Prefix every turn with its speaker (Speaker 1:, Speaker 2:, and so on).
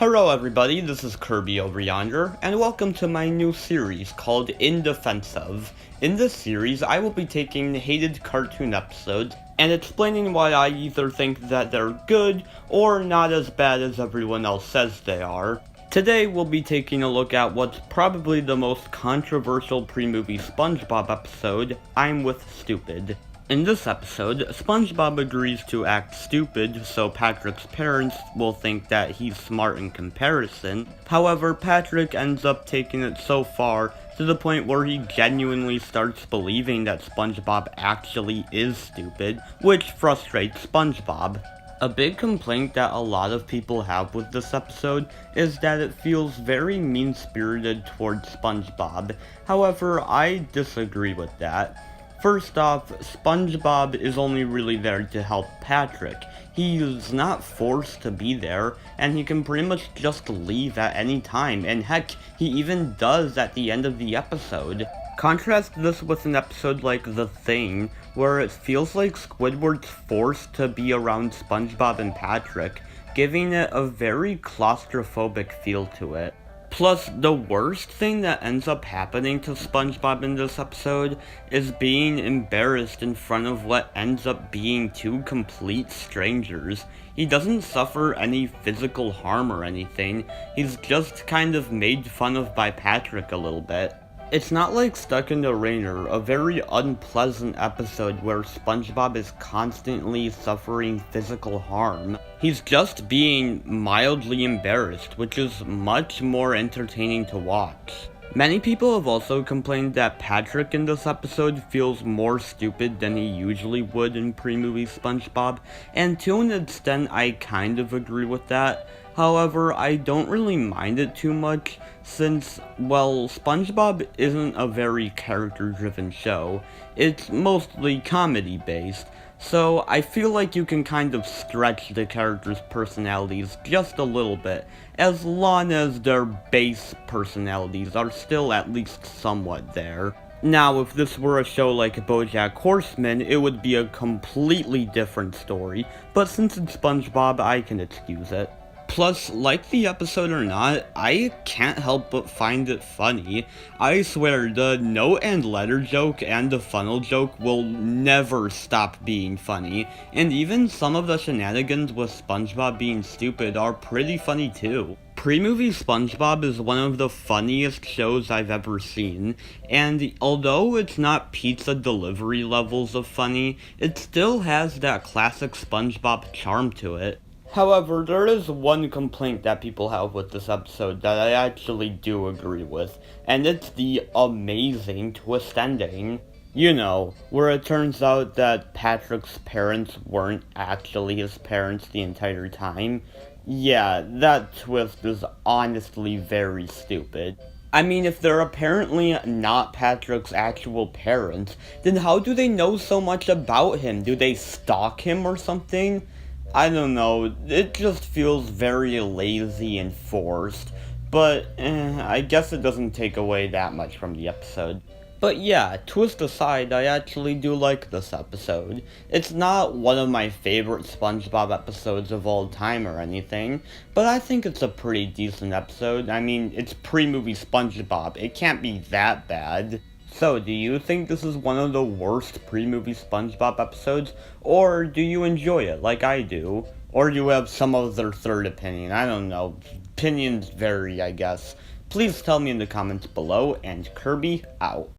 Speaker 1: Hello everybody, this is Kirby over yonder, and welcome to my new series called In Defense Of. In this series, I will be taking hated cartoon episodes and explaining why I either think that they're good or not as bad as everyone else says they are. Today, we'll be taking a look at what's probably the most controversial pre-movie SpongeBob episode, I'm with Stupid. In this episode, SpongeBob agrees to act stupid so Patrick's parents will think that he's smart in comparison. However, Patrick ends up taking it so far to the point where he genuinely starts believing that SpongeBob actually is stupid, which frustrates SpongeBob. A big complaint that a lot of people have with this episode is that it feels very mean-spirited towards SpongeBob. However, I disagree with that. First off, SpongeBob is only really there to help Patrick. He's not forced to be there, and he can pretty much just leave at any time, and heck, he even does at the end of the episode. Contrast this with an episode like The Thing, where it feels like Squidward's forced to be around SpongeBob and Patrick, giving it a very claustrophobic feel to it. Plus, the worst thing that ends up happening to SpongeBob in this episode is being embarrassed in front of what ends up being two complete strangers. He doesn't suffer any physical harm or anything, he's just kind of made fun of by Patrick a little bit. It's not like Stuck in the Rainer, a very unpleasant episode where SpongeBob is constantly suffering physical harm. He's just being mildly embarrassed, which is much more entertaining to watch. Many people have also complained that Patrick in this episode feels more stupid than he usually would in pre-movie SpongeBob, and to an extent I kind of agree with that. However, I don't really mind it too much, since, well, SpongeBob isn't a very character-driven show. It's mostly comedy-based, so I feel like you can kind of stretch the characters' personalities just a little bit, as long as their base personalities are still at least somewhat there. Now, if this were a show like BoJack Horseman, it would be a completely different story, but since it's SpongeBob, I can excuse it. Plus, like the episode or not, I can't help but find it funny. I swear, the note and letter joke and the funnel joke will never stop being funny, and even some of the shenanigans with SpongeBob being stupid are pretty funny too. Pre-movie SpongeBob is one of the funniest shows I've ever seen, and although it's not pizza delivery levels of funny, it still has that classic SpongeBob charm to it. However, there is one complaint that people have with this episode that I actually do agree with, and it's the amazing twist ending. You know, where it turns out that Patrick's parents weren't actually his parents the entire time. Yeah, that twist is honestly very stupid. I mean, if they're apparently not Patrick's actual parents, then how do they know so much about him? Do they stalk him or something? I don't know, it just feels very lazy and forced, but I guess it doesn't take away that much from the episode. But yeah, twist aside, I actually do like this episode. It's not one of my favorite SpongeBob episodes of all time or anything, but I think it's a pretty decent episode. I mean, it's pre-movie SpongeBob, it can't be that bad. So, do you think this is one of the worst pre-movie SpongeBob episodes, or do you enjoy it like I do? Or do you have some other third opinion? I don't know. Opinions vary, I guess. Please tell me in the comments below, and Kirby out.